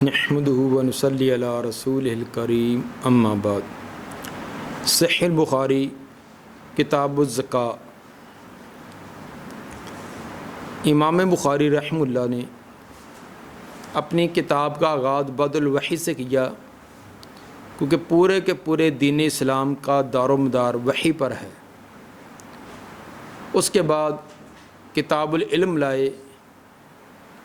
نحمده ونصلي علی رسوله الکریم اما بعد۔ صحیح البخاری کتاب الزکاة۔ امام بخاری رحمہ اللہ نے اپنی کتاب کا آغاز بدء الوحی سے کیا، کیونکہ پورے کے پورے دین اسلام کا دار و مدار وحی پر ہے۔ اس کے بعد کتاب العلم لائے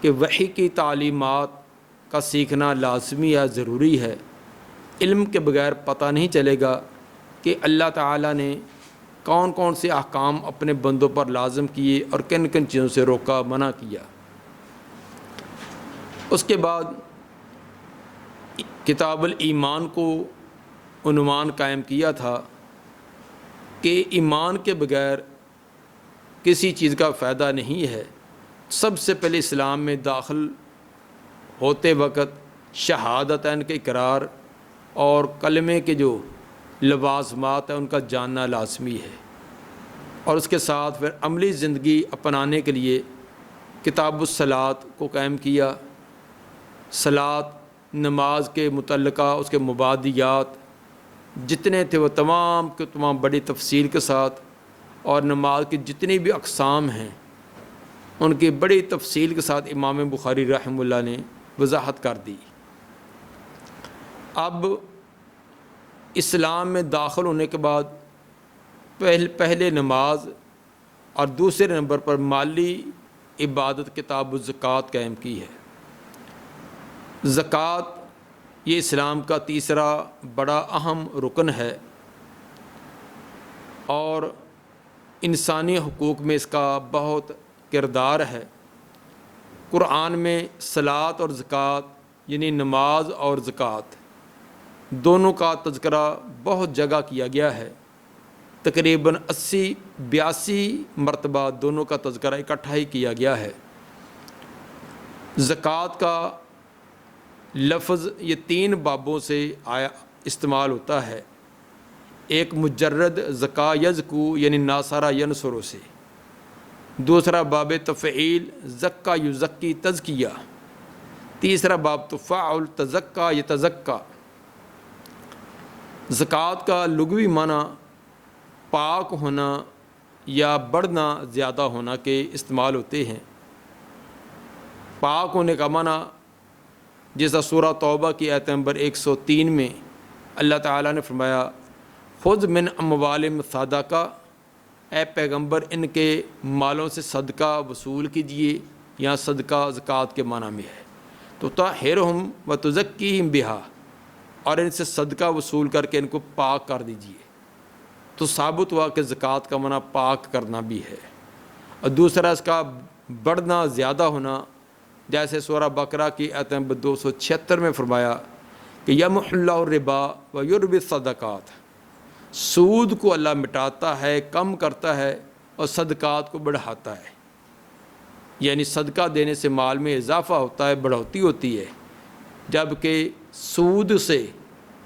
کہ وحی کی تعلیمات کا سیکھنا لازمی یا ضروری ہے۔ علم کے بغیر پتہ نہیں چلے گا کہ اللہ تعالیٰ نے کون کون سے احکام اپنے بندوں پر لازم کیے اور کن کن چیزوں سے روکا منع کیا۔ اس کے بعد کتاب الایمان کو عنوان قائم کیا تھا کہ ایمان کے بغیر کسی چیز کا فائدہ نہیں ہے۔ سب سے پہلے اسلام میں داخل ہوتے وقت شہادتین کے اقرار اور کلمے کے جو لوازمات ہیں ان کا جاننا لازمی ہے، اور اس کے ساتھ پھر عملی زندگی اپنانے کے لیے کتاب الصلاۃ کو قائم کیا۔ صلاۃ نماز کے متعلقہ اس کے مبادیات جتنے تھے وہ تمام کے تمام بڑی تفصیل کے ساتھ، اور نماز کی جتنی بھی اقسام ہیں ان کی بڑی تفصیل کے ساتھ امام بخاری رحمہ اللہ نے وضاحت کر دی۔ اب اسلام میں داخل ہونے کے بعد پہلے نماز اور دوسرے نمبر پر مالی عبادت کتاب الزکاة قائم کی ہے۔ زکوٰۃ یہ اسلام کا تیسرا بڑا اہم رکن ہے، اور انسانی حقوق میں اس کا بہت کردار ہے۔ قرآن میں صلاۃ اور زکوٰۃ یعنی نماز اور زکوٰۃ دونوں کا تذکرہ بہت جگہ کیا گیا ہے۔ تقریباً 82 مرتبہ دونوں کا تذکرہ اکٹھا ہی کیا گیا ہے۔ زکوٰۃ کا لفظ یہ 3 بابوں سے استعمال ہوتا ہے۔ ایک مجرد زکا یزکو یعنی ناصرہ ینصرو سے، دوسرا باب تفعیل زکا یزکی تزکیہ، تیسرا باب تفاعل تزکا یتزکا۔ زکوٰۃ کا لغوی معنی پاک ہونا یا بڑھنا زیادہ ہونا کے استعمال ہوتے ہیں۔ پاک ہونے کا معنی جیسا سورہ توبہ کی آیت نمبر 103 میں اللہ تعالیٰ نے فرمایا خذ من اموالہم صدقہ، اے پیغمبر ان کے مالوں سے صدقہ وصول کیجیے، یہاں صدقہ زکوٰۃ کے معنی میں ہے۔ تو طہرہم وتزکیہم بہا، اور ان سے صدقہ وصول کر کے ان کو پاک کر دیجیے۔ تو ثابت ہوا کہ زکوٰۃ کا معنی پاک کرنا بھی ہے۔ اور دوسرا اس کا بڑھنا زیادہ ہونا، جیسے سورہ بقرہ کی آیت نمبر 276 میں فرمایا کہ یمحو اللہ الربا ویربی الصدقات، سود کو اللہ مٹاتا ہے، کم کرتا ہے، اور صدقات کو بڑھاتا ہے۔ یعنی صدقہ دینے سے مال میں اضافہ ہوتا ہے، بڑھوتی ہوتی ہے، جبکہ سود سے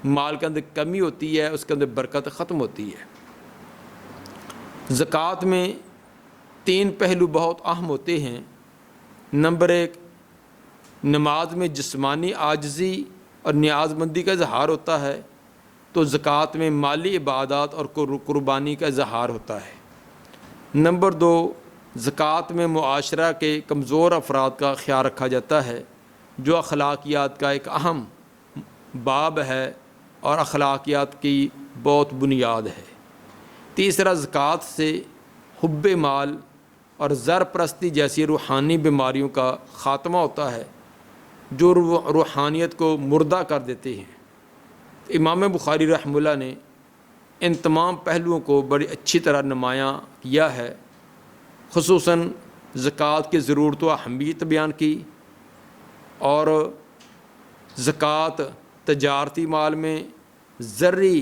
مال کے اندر کمی ہوتی ہے، اس کے اندر برکت ختم ہوتی ہے۔ زکوٰۃ میں 3 پہلو بہت اہم ہوتے ہیں۔ نمبر 1، نماز میں جسمانی عاجزی اور نیاز مندی کا اظہار ہوتا ہے، تو زکوٰۃ میں مالی عبادات اور قربانی کا اظہار ہوتا ہے۔ نمبر 2، زکوٰۃ میں معاشرہ کے کمزور افراد کا خیال رکھا جاتا ہے، جو اخلاقیات کا ایک اہم باب ہے اور اخلاقیات کی بہت بنیاد ہے۔ تیسرا، زکوٰۃ سے حب مال اور زر پرستی جیسی روحانی بیماریوں کا خاتمہ ہوتا ہے، جو روحانیت کو مردہ کر دیتے ہیں۔ امام بخاری رحمہ اللہ نے ان تمام پہلوؤں کو بڑی اچھی طرح نمایاں کیا ہے، خصوصاً زکوٰۃ کی ضرورت و اہمیت بیان کی، اور زکوٰۃ تجارتی مال میں، زرعی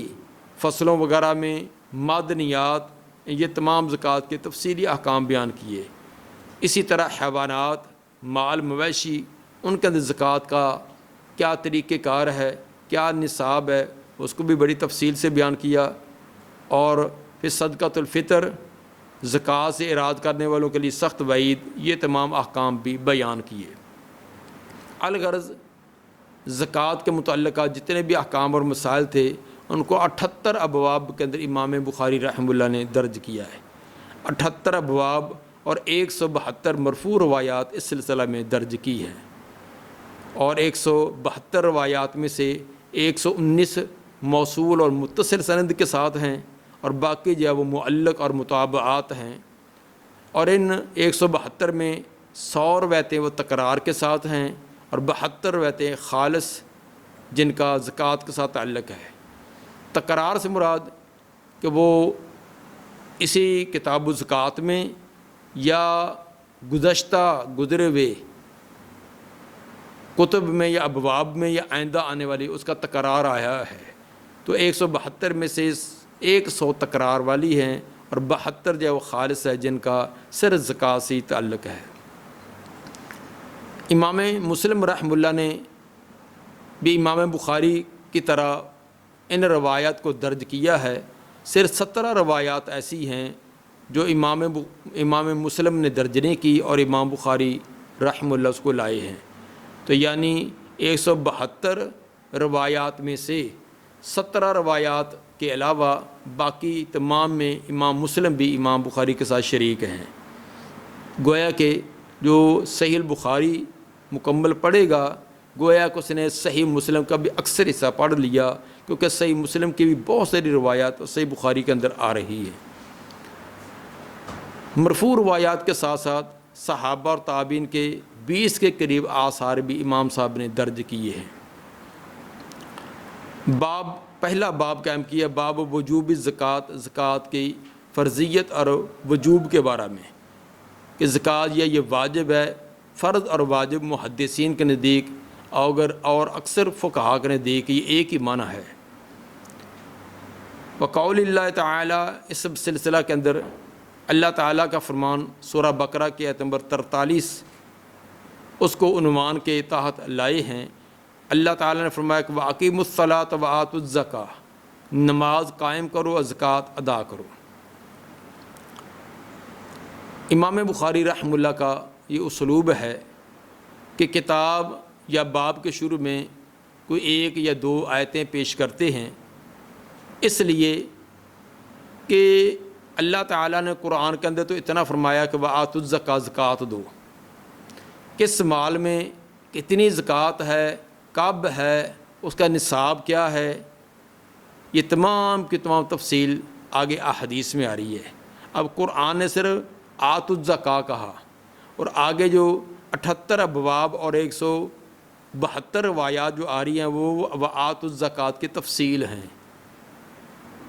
فصلوں وغیرہ میں، معدنیات، یہ تمام زکوٰۃ کے تفصیلی احکام بیان کیے۔ اسی طرح حیوانات، مال مویشی، ان کے اندر زکوٰۃ کا کیا طریقہ کار ہے، کیا نصاب ہے، اس کو بھی بڑی تفصیل سے بیان کیا۔ اور پھر صدقۃ الفطر، زکوٰۃ سے اعراض کرنے والوں کے لیے سخت وعید، یہ تمام احکام بھی بیان کیے۔ الغرض زکوٰۃ کے متعلقہ جتنے بھی احکام اور مسائل تھے ان کو 78 ابواب کے اندر امام بخاری رحمہ اللہ نے درج کیا ہے۔ 78 ابواب اور 172 مرفوع روایات اس سلسلہ میں درج کی ہیں، اور 172 روایات میں سے 119 موصول اور متصل سند کے ساتھ ہیں، اور باقی جو ہے وہ معلق اور متابعات ہیں، اور ان 172 میں 100 روایتیں وہ تکرار کے ساتھ ہیں، اور 72 روایتیں خالص جن کا زکوٰۃ کے ساتھ تعلق ہے۔ تکرار سے مراد کہ وہ اسی کتاب الزکوٰۃ میں یا گزرے ہوئے کتب میں یا ابواب میں یا آئندہ آنے والی اس کا تکرار آیا ہے، تو 172 میں سے 100 تکرار والی ہیں، اور 72 جو ہے وہ خالص ہے جن کا صرف زکوٰۃ سے تعلق ہے۔ امام مسلم رحمہ اللہ نے بھی امام بخاری کی طرح ان روایات کو درج کیا ہے، صرف 17 روایات ایسی ہیں جو امام مسلم نے درج نہیں کی اور امام بخاری رحمہ اللہ اس کو لائے ہیں، تو یعنی 172 روایات میں سے 17 روایات کے علاوہ باقی تمام میں امام مسلم بھی امام بخاری کے ساتھ شریک ہیں۔ گویا کہ جو صحیح البخاری مکمل پڑھے گا گویا کہ اس نے صحیح مسلم کا بھی اکثر حصہ پڑھ لیا، کیونکہ صحیح مسلم کی بھی بہت ساری روایات صحیح بخاری کے اندر آ رہی ہے۔ مرفوع روایات کے ساتھ ساتھ صحابہ اور تابعین کے 20 کے قریب آثار بھی امام صاحب نے درج کیے ہیں۔ پہلا باب قائم کیا باب وجوب زکوٰۃ، زکوٰۃ کی فرضیت اور وجوب کے بارے میں کہ زکوٰۃ یہ واجب ہے۔ فرض اور واجب محدثین کے نزدیک اور اکثر فقہاء کے نزدیک یہ ایک ہی معنی ہے۔ وقول اللہ تعالیٰ، اس سلسلہ کے اندر اللہ تعالیٰ کا فرمان سورہ بقرہ کی آیت نمبر 43 اس کو عنوان کے تحت لائے ہیں۔ اللہ تعالیٰ نے فرمایا کہ وَأَقِیمُوا الصَّلَاةَ وَآتُوا الزَّکَاۃَ، نماز قائم کرو اور زکوٰۃ ادا کرو۔ امام بخاری رحمہ اللہ کا یہ اسلوب ہے کہ کتاب یا باب کے شروع میں کوئی ایک یا دو آیتیں پیش کرتے ہیں، اس لیے کہ اللہ تعالیٰ نے قرآن کے اندر تو اتنا فرمایا کہ وَآتُوا الزَّکَاۃَ، زکوٰۃ دو، کس مال میں کتنی زکوٰۃ ہے، کب ہے، اس کا نصاب کیا ہے، یہ تمام کی تمام تفصیل آگے احادیث میں آ رہی ہے۔ اب قرآن نے صرف آتوا الزکاۃ کہا، اور آگے جو 78 ابواب اور 172 روایات جو آ رہی ہیں وہ وآتوا الزکاۃ کی تفصیل ہیں۔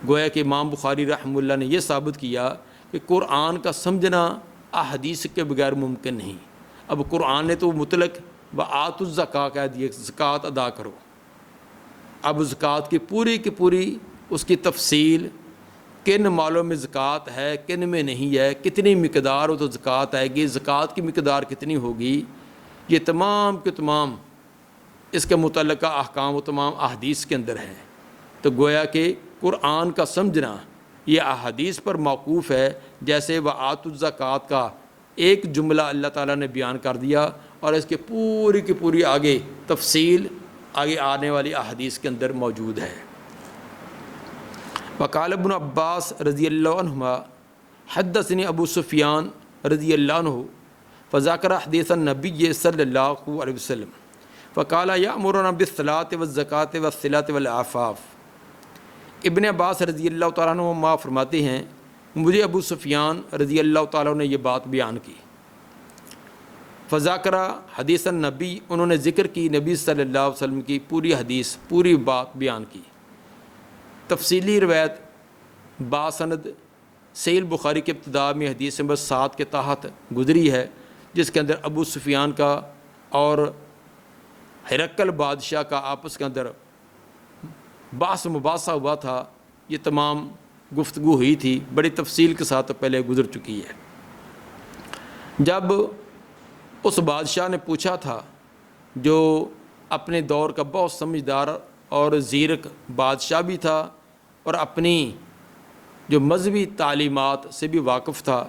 گویا کہ امام بخاری رحمہ اللہ نے یہ ثابت کیا کہ قرآن کا سمجھنا احادیث کے بغیر ممکن نہیں۔ اب قرآن نے تو مطلق وآتوا الزکاۃ کہہ دیا، زکوٰۃ ادا کرو۔ اب زکوٰۃ کی پوری اس کی تفصیل، کن مالوں میں زکوٰۃ ہے، کن میں نہیں ہے، کتنی مقدار ہو تو زکوٰۃ آئے گی، زکوٰۃ کی مقدار کتنی ہوگی، یہ تمام کے تمام اس کے متعلقہ احکام و تمام احادیث کے اندر ہیں۔ تو گویا کہ قرآن کا سمجھنا یہ احادیث پر موقوف ہے، جیسے وآتوا الزکاۃ کا ایک جملہ اللہ تعالیٰ نے بیان کر دیا اور اس کے کی پوری آگے تفصیل آگے آنے والی احادیث کے اندر موجود ہے۔ وقال ابن عباس رضی اللہ عنہما حدثنی ابو سفیان رضی اللہ عنہ فذکر حدیث النبی صلی اللہ علیہ وسلم فقال یأمرنا بالصلاۃ والزکاۃ والصلۃ والعفاف۔ ابن عباس رضی اللہ تعالیٰ عنہ فرماتے ہیں مجھے ابو سفیان رضی اللہ تعالیٰ نے یہ بات بیان کی۔ فذکر حدیث النبی، انہوں نے ذکر کی نبی صلی اللہ علیہ وسلم کی پوری حدیث، پوری بات بیان کی۔ تفصیلی روایت باسند صحیح بخاری کے ابتدا میں حدیث نمبر 7 کے تحت گزری ہے، جس کے اندر ابو سفیان کا اور ہرقل بادشاہ کا آپس کے اندر بحث مباحثہ ہوا تھا۔ یہ تمام گفتگو ہوئی تھی، بڑی تفصیل کے ساتھ پہلے گزر چکی ہے۔ جب اس بادشاہ نے پوچھا تھا، جو اپنے دور کا بہت سمجھدار اور زیرک بادشاہ بھی تھا اور اپنی جو مذہبی تعلیمات سے بھی واقف تھا،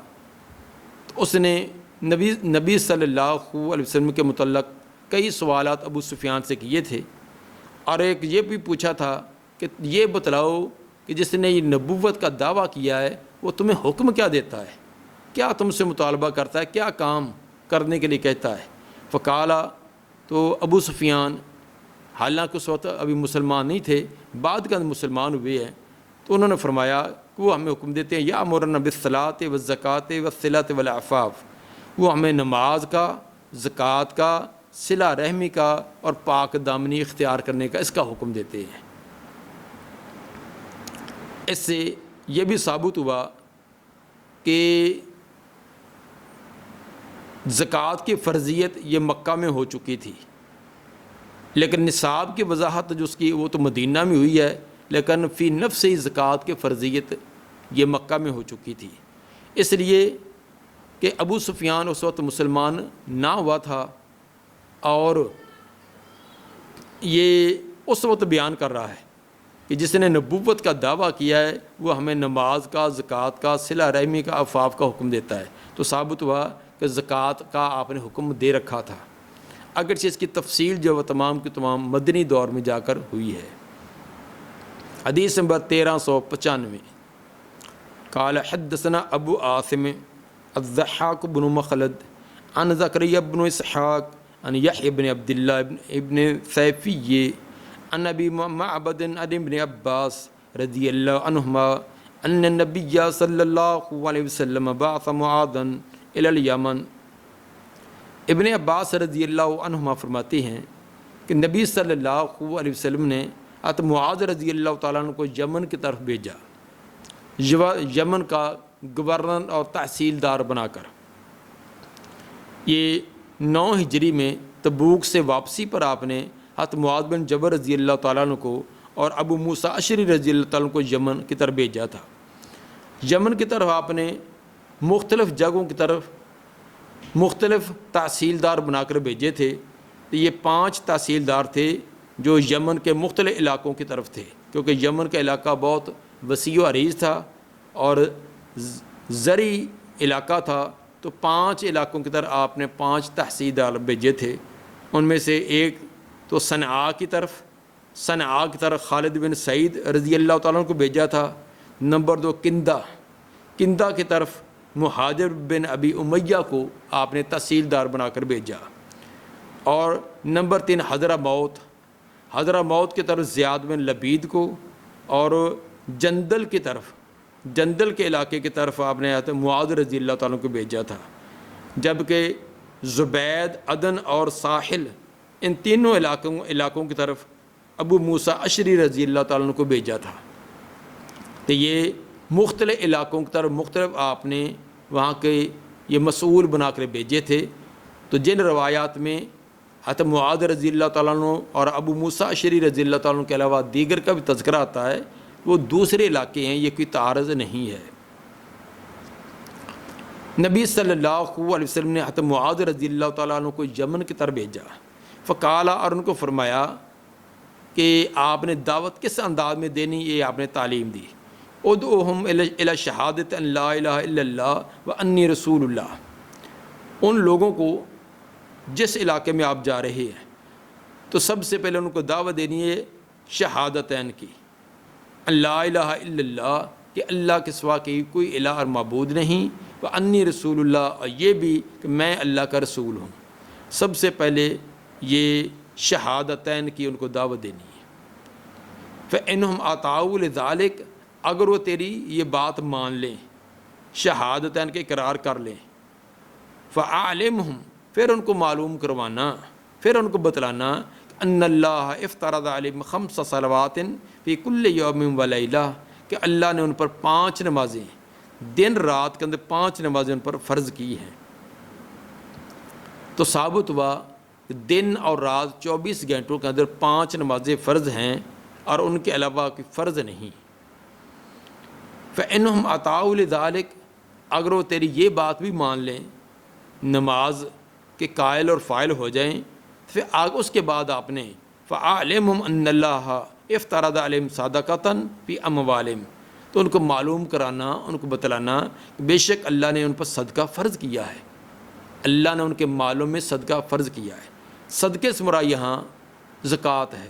تو اس نے نبی صلی اللہ علیہ وسلم کے متعلق کئی سوالات ابو سفیان سے کیے تھے، اور ایک یہ بھی پوچھا تھا کہ یہ بتلاؤ کہ جس نے یہ نبوت کا دعویٰ کیا ہے وہ تمہیں حکم کیا دیتا ہے، کیا تم سے مطالبہ کرتا ہے، کیا کام کرنے کے لیے کہتا ہے؟ فقالا، تو ابو سفیان حالانکہ اس وقت ابھی مسلمان نہیں تھے، بعد کا مسلمان ہوئے ہیں، تو انہوں نے فرمایا کہ وہ ہمیں حکم دیتے ہیں یا امرنا بالصلاۃ والزکوٰۃ والصلۃ والعفاف، وہ ہمیں نماز کا، زکوٰۃ کا، صلہ رحمی کا اور پاک دامنی اختیار کرنے کا اس کا حکم دیتے ہیں۔ اس سے یہ بھی ثابت ہوا کہ زکوٰۃ کی فرضیت یہ مکہ میں ہو چکی تھی، لیکن نصاب کی وضاحت جو اس کی وہ تو مدینہ میں ہوئی ہے، لیکن فی نفس ہی زکوٰۃ کی فرضیت یہ مکہ میں ہو چکی تھی، اس لیے کہ ابو سفیان اس وقت مسلمان نہ ہوا تھا، اور یہ اس وقت بیان کر رہا ہے کہ جس نے نبوت کا دعویٰ کیا ہے وہ ہمیں نماز کا، زکوٰۃ کا، صلہ رحمی کا، عفاف کا حکم دیتا ہے، تو ثابت ہوا کہ زکوٰۃ کا آپ نے حکم دے رکھا تھا، اگرچہ اس کی تفصیل جو وہ تمام کی تمام مدنی دور میں جا کر ہوئی ہے۔ حدیث نمبر 1395، قال حدثنا ابو عاصم الضحاک بن مخلد عن زکریا بن اسحاق عن یحیی بن عبداللہ ابن سیفی عن ابی معبد عن ابن عباس رضی اللہ عنہما ان النبی صلی اللہ علیہ وسلم بعث معاذا الی الیمن۔ ابن عباس رضی اللہ عنہما فرماتے ہیں کہ نبی صلی اللہ علیہ وسلم نے حضرت معاذ رضی اللہ تعالیٰ عنہ کو یمن کی طرف بھیجا، یمن کا گورنر اور تحصیلدار بنا کر۔ یہ 9 ہجری میں تبوک سے واپسی پر آپ نے حضرت معاذ بن جبل رضی اللہ تعالیٰ عنہ کو اور ابو موسیٰ اشعری رضی اللہ تعالیٰ عنہ کو یمن کی طرف بھیجا تھا۔ یمن کی طرف آپ نے مختلف جگہوں کی طرف مختلف تحصیلدار بنا کر بھیجے تھے، تو یہ 5 تحصیلدار تھے جو یمن کے مختلف علاقوں کی طرف تھے، کیونکہ یمن کا علاقہ بہت وسیع و عریض تھا اور زرعی علاقہ تھا، تو 5 علاقوں کی طرف آپ نے 5 تحصیلدار بھیجے تھے۔ ان میں سے ایک تو صنعاء کی طرف خالد بن سعید رضی اللہ تعالیٰ عنہ کو بھیجا تھا۔ نمبر 2 کندہ کی طرف مہاجر بن ابی امیہ کو آپ نے تحصیلدار بنا کر بھیجا، اور نمبر 3 حضرموت کی طرف زیاد بن لبید کو، اور جندل کے علاقے کی طرف آپ نے معاذ رضی اللہ تعالیٰ کو بھیجا تھا، جبکہ زبید، عدن اور ساحل ان تینوں علاقوں کی طرف ابو موسیٰ اشعری رضی اللہ تعالیٰ کو بھیجا تھا۔ تو یہ مختلف علاقوں کی طرف مختلف آپ نے وہاں کے یہ مسئول بنا کر بھیجے تھے۔ تو جن روایات میں حضرت معاذ رضی اللہ تعالیٰ عنہ اور ابو موسیٰ اشعری رضی اللہ تعالیٰ عنہ کے علاوہ دیگر کا بھی تذکرہ آتا ہے، وہ دوسرے علاقے ہیں، یہ کوئی تعارض نہیں ہے۔ نبی صلی اللہ علیہ وسلم نے حضرت معاذ رضی اللہ تعالیٰ عنہ کو یمن کی طرف بھیجا، فقالا، اور ان کو فرمایا کہ آپ نے دعوت کس انداز میں دینی، یہ آپ نے تعلیم دی۔ ادعوہم الی شہادت ان لا الہ الا اللہ و انی رسول اللہ، ان لوگوں کو جس علاقے میں آپ جا رہے ہیں تو سب سے پہلے ان کو دعوت دینی ہے شہادتین کی، ان لا الہ الا اللہ، کہ اللہ کے سوا کی کوئی الہ اور معبود نہیں، و انی رسول اللہ، اور یہ بھی کہ میں اللہ کا رسول ہوں۔ سب سے پہلے یہ شہادتین کی ان کو دعوت دینی ہے۔ فإنہم اطاعوا لذالک، اگر وہ تیری یہ بات مان لیں، شہادتین کے اقرار کر لیں، فأعلمہم، پھر ان کو معلوم کروانا، پھر ان کو بتلانا، ان اللہ افترض علیہم 5 صلوات فی کل یوم و لیلہ، کہ اللہ نے ان پر 5 نمازیں دن رات کے اندر 5 نمازیں ان پر فرض کی ہیں۔ تو ثابت ہوا کہ دن اور رات 24 گھنٹوں کے اندر 5 نمازیں فرض ہیں، اور ان کے علاوہ کوئی فرض نہیں۔ فإنہم اطاعوا لذالک، اگر وہ تیری یہ بات بھی مان لیں، نماز کے قائل اور فاعل ہو جائیں، پھر آگے اس کے بعد آپ نے فأعلمہم ان اللہ افترض علیہم صدقۃ فی اموالہم، تو ان کو معلوم کرانا، ان کو بتلانا کہ بے شک اللہ نے ان پر صدقہ فرض کیا ہے، اللہ نے ان کے مالوں میں صدقہ فرض کیا ہے۔ صدقے سے مراد یہاں زکوٰۃ ہے۔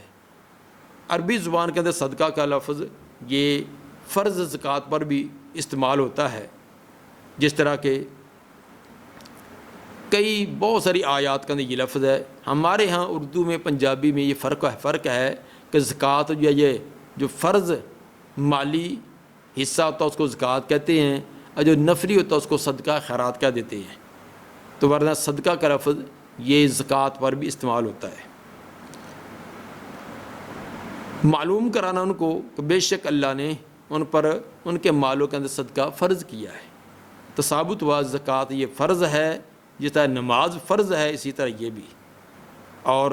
عربی زبان کے اندر صدقہ کا لفظ یہ فرض زکوٰۃ پر بھی استعمال ہوتا ہے، جس طرح کہ کئی بہت ساری آیات کے اندر یہ لفظ ہے۔ ہمارے ہاں اردو میں، پنجابی میں یہ فرق ہے کہ زکوٰۃ یہ جو فرض مالی حصہ ہوتا ہے اس کو زکوٰۃ کہتے ہیں، اور جو نفلی ہوتا ہے اس کو صدقہ خیرات کہہ دیتے ہیں۔ تو ورنہ صدقہ کا لفظ یہ زکوٰۃ پر بھی استعمال ہوتا ہے۔ معلوم کرانا ان کو کہ بے شک اللہ نے ان پر ان کے مالوں کے اندر صدقہ فرض کیا ہے۔ تو ثابت ہوا زکوٰۃ یہ فرض ہے، جس طرح نماز فرض ہے اسی طرح یہ بھی، اور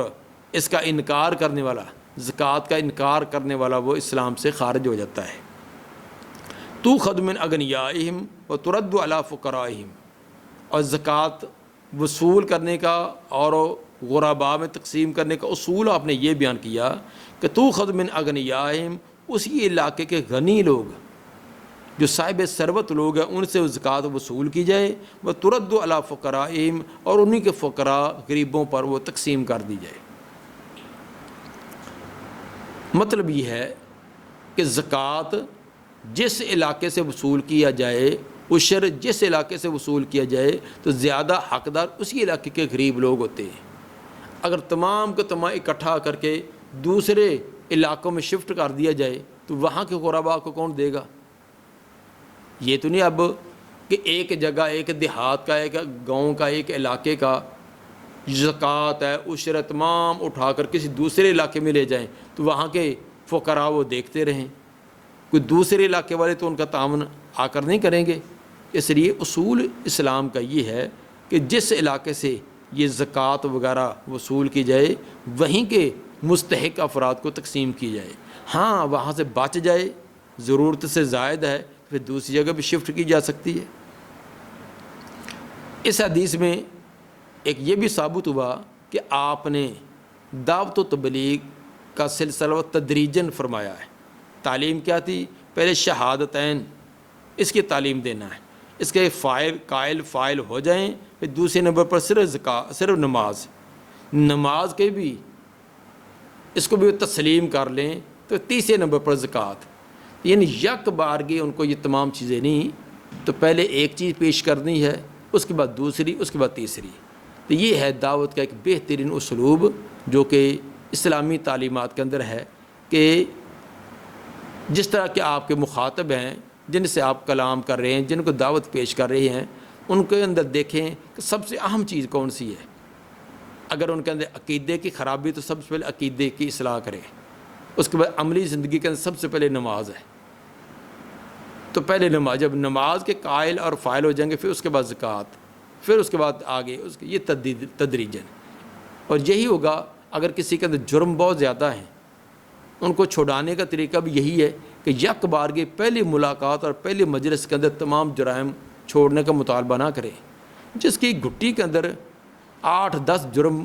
اس کا انکار کرنے والا، زکوٰۃ کا انکار کرنے والا، وہ اسلام سے خارج ہو جاتا ہے۔ تؤخذ من اغنیائہم وترد علی فقرائہم، اور زکوٰۃ وصول کرنے کا اور غرباء میں تقسیم کرنے کا اصول آپ نے یہ بیان کیا کہ تؤخذ من اغنیائہم، اسی علاقے کے غنی لوگ جو صاحب ثروت لوگ ہیں ان سے زکوٰۃ وصول کی جائے، وترد علی فقرائہم، اور انہی کے فقراء غریبوں پر وہ تقسیم کر دی جائے۔ مطلب یہ ہے کہ زکوٰۃ جس علاقے سے وصول کیا جائے، عشر جس علاقے سے وصول کیا جائے، تو زیادہ حقدار اسی علاقے کے غریب لوگ ہوتے ہیں۔ اگر تمام کو تمام اکٹھا کر کے دوسرے علاقوں میں شفٹ کر دیا جائے تو وہاں کے غرباء کو کون دے گا؟ یہ تو نہیں اب کہ ایک جگہ، ایک دیہات کا، ایک گاؤں کا، ایک علاقے کا زکوٰۃ ہے، عشر تمام اٹھا کر کسی دوسرے علاقے میں لے جائیں تو وہاں کے فقراء وہ دیکھتے رہیں، کوئی دوسرے علاقے والے تو ان کا تعاون آ کر نہیں کریں گے۔ اس لیے اصول اسلام کا یہ ہے کہ جس علاقے سے یہ زکوٰۃ وغیرہ وصول کی جائے وہیں کے مستحق افراد کو تقسیم کی جائے۔ ہاں وہاں سے بچ جائے، ضرورت سے زائد ہے، پھر دوسری جگہ بھی شفٹ کی جا سکتی ہے۔ اس حدیث میں ایک یہ بھی ثابت ہوا کہ آپ نے دعوت و تبلیغ کا سلسلہ تدریجاً فرمایا ہے۔ تعلیم کیا تھی؟ پہلے شہادتین، اس کی تعلیم دینا ہے، اس کے قائل فاعل ہو جائیں، پھر دوسرے نمبر پر صرف نماز کے بھی اس کو بھی تسلیم کر لیں، تو تیسرے نمبر پر زکوٰۃ، یعنی یک بارگی ان کو یہ تمام چیزیں نہیں، تو پہلے ایک چیز پیش کرنی ہے، اس کے بعد دوسری، اس کے بعد تیسری۔ تو یہ ہے دعوت کا ایک بہترین اسلوب جو کہ اسلامی تعلیمات کے اندر ہے، کہ جس طرح کہ آپ کے مخاطب ہیں، جن سے آپ کلام کر رہے ہیں، جن کو دعوت پیش کر رہے ہیں، ان کے اندر دیکھیں کہ سب سے اہم چیز کون سی ہے۔ اگر ان کے اندر عقیدے کی خرابی تو سب سے پہلے عقیدے کی اصلاح کریں، اس کے بعد عملی زندگی کے اندر سب سے پہلے نماز ہے، تو پہلے نماز، جب نماز کے قائل اور فاعل ہو جائیں گے پھر اس کے بعد زکوٰۃ، پھر اس کے بعد آگے یہ تدریجاً۔ اور یہی ہوگا اگر کسی کے اندر جرم بہت زیادہ ہیں، ان کو چھڑانے کا طریقہ بھی یہی ہے کہ یک بارگی پہلی ملاقات اور پہلی مجلس کے اندر تمام جرائم چھوڑنے کا مطالبہ نہ کریں۔ جس کی گھٹی کے اندر 8-10 جرم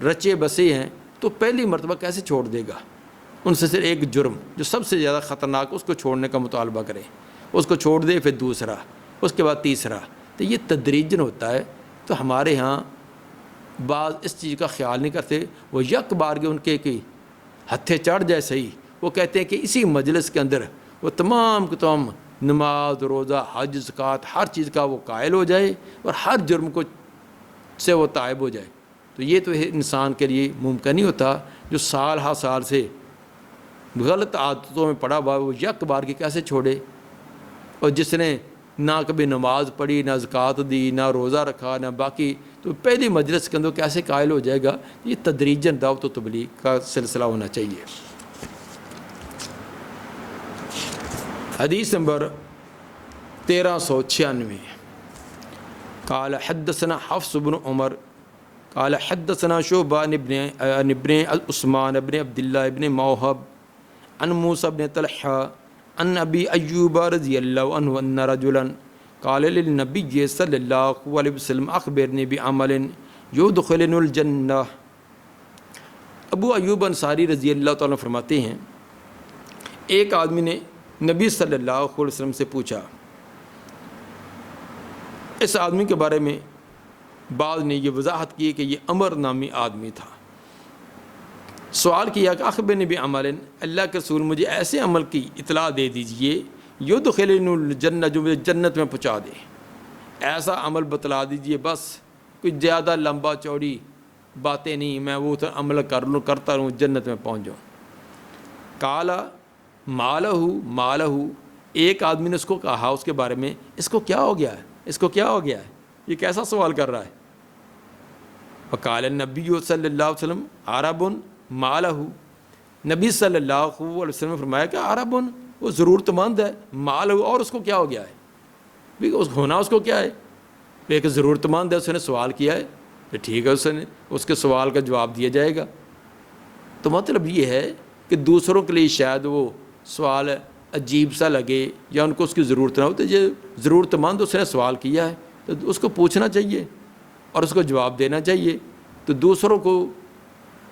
رچے بسے ہیں تو پہلی مرتبہ کیسے چھوڑ دے گا؟ ان سے صرف ایک جرم جو سب سے زیادہ خطرناک، اس کو چھوڑنے کا مطالبہ کریں، اس کو چھوڑ دے، پھر دوسرا، اس کے بعد تیسرا، تو یہ تدریجاً ہوتا ہے۔ تو ہمارے ہاں بعض اس چیز کا خیال نہیں کرتے، وہ یک بارگی ان کے کہ ہتھے چڑھ جائے صحیح، وہ کہتے ہیں کہ اسی مجلس کے اندر وہ تمام کے تمام نماز، روزہ، حج، زکوٰۃ، ہر چیز کا وہ قائل ہو جائے اور ہر جرم کو سے وہ تائب ہو جائے۔ تو یہ تو انسان کے لیے ممکن نہیں ہوتا، جو سال ہر سال سے غلط عادتوں میں پڑا ہوا وہ یک بارگی کیسے چھوڑے؟ اور جس نے نہ کبھی نماز پڑھی، نہ زکوٰۃ دی، نہ روزہ رکھا، نہ باقی، تو پہلی مجلس کے اندر کیسے قائل ہو جائے گا؟ یہ تدریجاً دعوت و تبلیغ کا سلسلہ ہونا چاہیے۔ حدیث نمبر 1396، قال حدثنا حفص بن عمر قال حدثنا شعبہ ابن عثمان ابن عبداللہ ابن موہب عن موسیٰ بن طلحہ عن ابی ایوب رضی اللہ عنہ ان رجلا قال للنبی صلی اللہ علیہ وسلم اخبرنی بعمل یدخلنی الجنہ۔ ابو ایوب انصاری رضی اللہ تعالیٰ فرماتے ہیں، ایک آدمی نے نبی صلی اللہ علیہ وسلم سے پوچھا۔ اس آدمی کے بارے میں بعض نے یہ وضاحت کی کہ یہ عمر نامی آدمی تھا۔ سوال کیا کہ اخبرنی بعمل، اللہ کے رسول مجھے ایسے عمل کی اطلاع دے دیجئے یدخلنی الجنہ، جو مجھے جنت میں پہنچا دے، ایسا عمل بتلا دیجئے، بس کچھ زیادہ لمبا چوڑی باتیں نہیں، میں وہ عمل کرتا رہوں، جنت میں پہنچ جاؤں۔ کالا مالہ، ایک آدمی نے اس کو کہا اس کے بارے میں، اس کو کیا ہو گیا ہے، اس کو کیا ہو گیا ہے، یہ کیسا سوال کر رہا ہے؟ وقال النبی صلی اللہ علیہ وسلم عرب مالہ، نبی صلی اللہ علیہ وسلم نے فرمایا کہ عرب، وہ ضرورت مند ہے، مالہ، اور اس کو کیا ہو گیا ہے، ہونا اس کو کیا ہے، ایک ضرورت مند ہے، اس نے سوال کیا ہے، تو ٹھیک ہے، اس کے سوال کا جواب دیا جائے گا۔ تو مطلب یہ ہے کہ دوسروں کے لیے شاید وہ سوال عجیب سا لگے یا ان کو اس کی ضرورت نہ ہو، تو یہ ضرورت مند اس نے سوال کیا ہے تو اس کو پوچھنا چاہیے اور اس کو جواب دینا چاہیے۔ تو دوسروں کو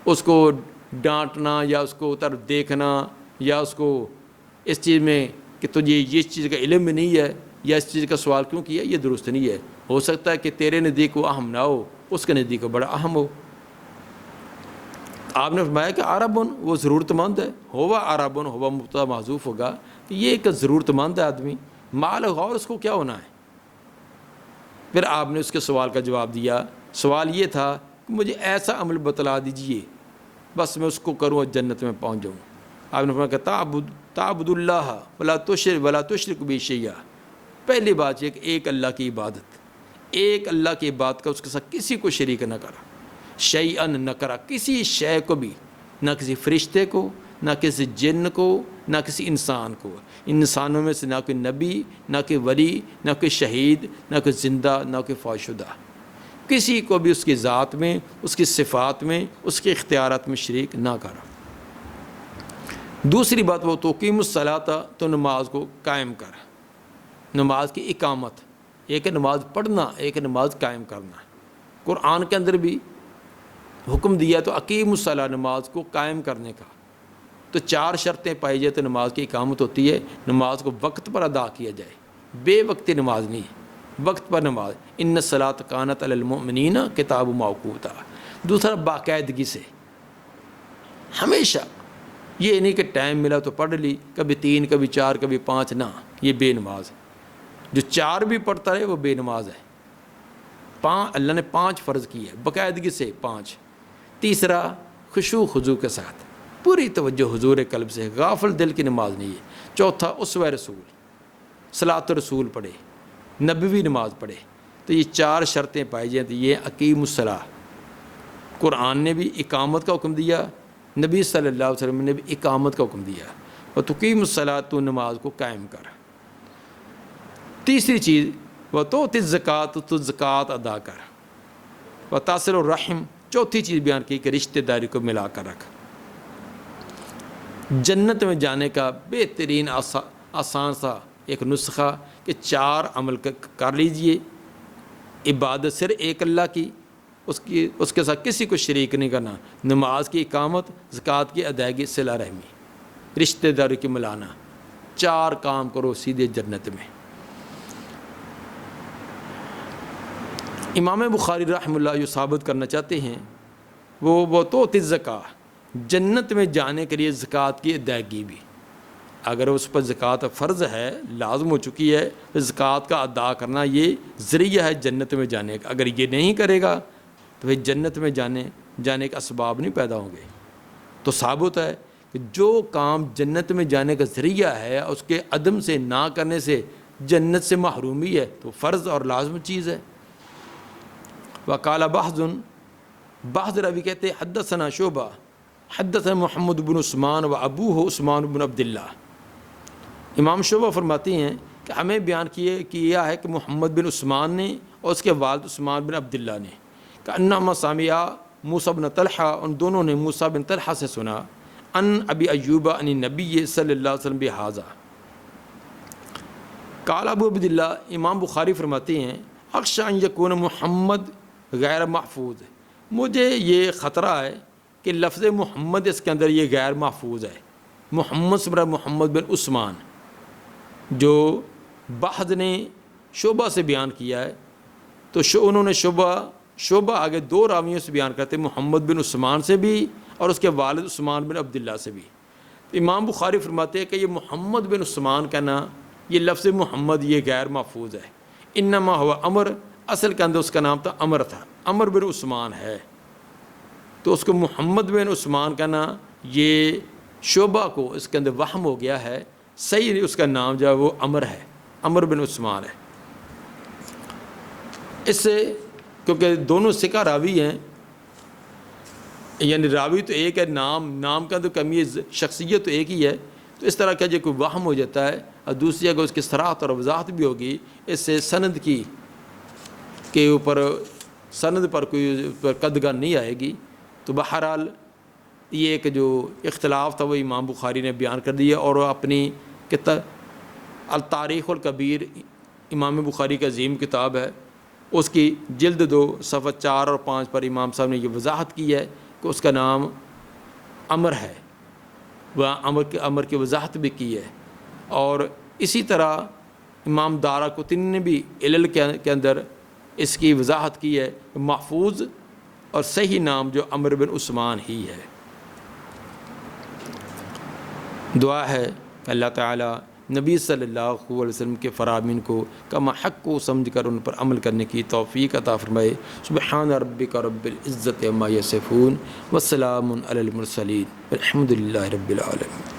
اس کو ڈانٹنا یا اس کو طرف دیکھنا یا اس کو اس چیز میں کہ تجھے اس چیز کا علم نہیں ہے یا اس چیز کا سوال کیوں کیا، یہ درست نہیں ہے۔ ہو سکتا ہے کہ تیرے نزدیک وہ اہم نہ ہو، اس کے نزدیک وہ بڑا اہم ہو۔ آپ نے فرمایا کہ عربن، وہ ضرورت مند ہے، ہوا عربن، ہوا مبتدا محذوف ہوگا کہ یہ ایک ضرورت مند ہے آدمی، مال ہوگا، اور اس کو کیا ہونا ہے۔ پھر آپ نے اس کے سوال کا جواب دیا، سوال یہ تھا کہ مجھے ایسا عمل بتلا دیجئے بس میں اس کو کروں اور جنت میں پہنچ جاؤں۔ آپ نے فرمایا کہ تعبد اللہ ولا تشرک بہ شیئا، پہلی بات یہ کہ ایک اللہ کی عبادت، ایک اللہ کی عبادت کا، اس کے ساتھ کسی کو شریک نہ کرا، شیئن نہ کرا، کسی شے کو بھی، نہ کسی فرشتے کو، نہ کسی جن کو، نہ کسی انسان کو، انسانوں میں سے نہ کوئی نبی، نہ کوئی ولی، نہ کوئی شہید، نہ کوئی زندہ، نہ کوئی فوت شدہ، کسی کو بھی اس کی ذات میں، اس کی صفات میں، اس کے اختیارات میں شریک نہ کرا۔ دوسری بات وہ تقیم الصلاۃ، تو نماز کو قائم کر، نماز کی اقامت، ایک نماز پڑھنا، ایک نماز قائم کرنا۔ قرآن کے اندر بھی حکم دیا تو اقیم الصلاۃ، نماز کو قائم کرنے کا، تو 4 شرطیں پائی جائے تو نماز کی اقامت ہوتی ہے، نماز کو وقت پر ادا کیا جائے، بے وقتی نماز نہیں، وقت پر نماز، ان الصلاۃ کانت علی المؤمنین کتاب موقوتا۔ دوسرا باقاعدگی سے، ہمیشہ، یہ نہیں کہ ٹائم ملا تو پڑھ لی، کبھی 3 کبھی 4 کبھی 5، نہ، یہ بے نماز ہے۔ جو 4 بھی پڑھتا رہے وہ بے نماز ہے۔ اللہ نے 5 فرض کی ہے، باقاعدگی سے 5۔ تیسرا خشوع خضوع کے ساتھ، پوری توجہ حضور قلب سے، غافل دل کی نماز نہیں ہے۔ چوتھا اسوہ رسول، صلاۃ رسول پڑھے، نبوی نماز پڑھے۔ تو یہ 4 شرطیں پائی جائیں تو یہ اقیم الصلاۃ۔ قرآن نے بھی اقامت کا حکم دیا، نبی صلی اللہ علیہ وسلم نے بھی اقامت کا حکم دیا، اور تقیم الصلاۃ، تو نماز کو قائم کر۔ تیسری چیز وہ تؤتی الزکوٰۃ، تو زکوٰۃ ادا کر، و تصل الرحم، چوتھی چیز بیان کی کہ رشتہ داری کو ملا کر رکھ۔ جنت میں جانے کا بہترین آسان سا ایک نسخہ کہ 4 عمل کر لیجئے، عبادت صرف ایک اللہ کی، اس کے ساتھ کسی کو شریک نہیں کرنا، نماز کی اقامت، زکوٰۃ کی ادائیگی، صلہ رحمی، رشتہ داری کی ملانا، 4 کام کرو سیدھے جنت میں۔ امام بخاری رحمہ اللہ یہ ثابت کرنا چاہتے ہیں، وہ تؤتی الزکوٰۃ، جنت میں جانے کے لیے زکوٰۃ کی ادائیگی بھی، اگر اس پر زکوٰۃ فرض ہے، لازم ہو چکی ہے، تو زکوٰۃ کا ادا کرنا یہ ذریعہ ہے جنت میں جانے کا۔ اگر یہ نہیں کرے گا تو پھر جنت میں جانے کے اسباب نہیں پیدا ہوں گے۔ تو ثابت ہے کہ جو کام جنت میں جانے کا ذریعہ ہے، اس کے عدم سے، نہ کرنے سے جنت سے محرومی ہے، تو فرض اور لازم چیز ہے۔ وقال بعض راوی کہتے ہیں حدثنا شعبہ حدثنا محمد بن عثمان و ابوہ عثمان بن عبداللہ۔ امام شعبہ فرماتی ہیں کہ ہمیں بیان کیا ہے کہ محمد بن عثمان نے اور اس کے والد عثمان بن عبداللہ نے کہ انہما سامعا موسیٰ بن طلحہ، ان دونوں نے موسیٰ بن طلحہ سے سنا، ان ابی ایوب عن نبی صلی اللہ علیہ وسلم بہذا۔ قال ابو عبداللہ، امام بخاری فرماتے ہیں اخشى ان یکون محمد غیر محفوظ، مجھے یہ خطرہ ہے کہ لفظ محمد اس کے اندر یہ غیر محفوظ ہے۔ محمد سے مراد محمد بن عثمان، جو بعض نے شعبہ سے بیان کیا ہے، تو انہوں نے شعبہ آگے 2 راویوں سے بیان کرتے، محمد بن عثمان سے بھی اور اس کے والد عثمان بن عبداللہ سے بھی۔ امام بخاری فرماتے ہیں کہ یہ محمد بن عثمان کا نام، یہ لفظ محمد یہ غیر محفوظ ہے، انما ہوا عمر، اصل کے اندر اس کا نام تھا عمر تھا، عمر بن عثمان ہے، تو اس کو محمد بن عثمان کا نام یہ شعبہ کو اس کے اندر وہم ہو گیا ہے، صحیح اس کا نام جو ہے وہ عمر ہے، عمر بن عثمان ہے۔ اس سے کیونکہ دونوں ثقہ راوی ہیں، یعنی راوی تو ایک ہے، نام کا تو کمی ہے، شخصیت تو ایک ہی ہے، تو اس طرح کا جو کوئی وہم ہو جاتا ہے، اور دوسری اگر اس کی صراحت اور وضاحت بھی ہوگی، اس سے سند کی کے اوپر سند پر کوئی قدغن نہیں آئے گی۔ تو بہرحال یہ ایک جو اختلاف تھا وہ امام بخاری نے بیان کر دیا، اور وہ اپنی کتاب التاریخ الکبیر، امام بخاری کا عظیم کتاب ہے، اس کی جلد 2 صفحہ 4 اور 5 پر امام صاحب نے یہ وضاحت کی ہے کہ اس کا نام عمر ہے، وہ عمر کی وضاحت بھی کی ہے۔ اور اسی طرح امام دارقطنی نے بھی علل کے اندر اس کی وضاحت کی ہے، محفوظ اور صحیح نام جو عمر بن عثمان ہی ہے۔ دعا ہے کہ اللہ تعالیٰ نبی صلی اللہ علیہ وسلم کے فرامین کو کما حق کو سمجھ کر ان پر عمل کرنے کی توفیق عطا فرمائے۔ سبحان ربک رب العزت عما یصفون وسلام علی المرسلین والحمد للہ رب العالمین۔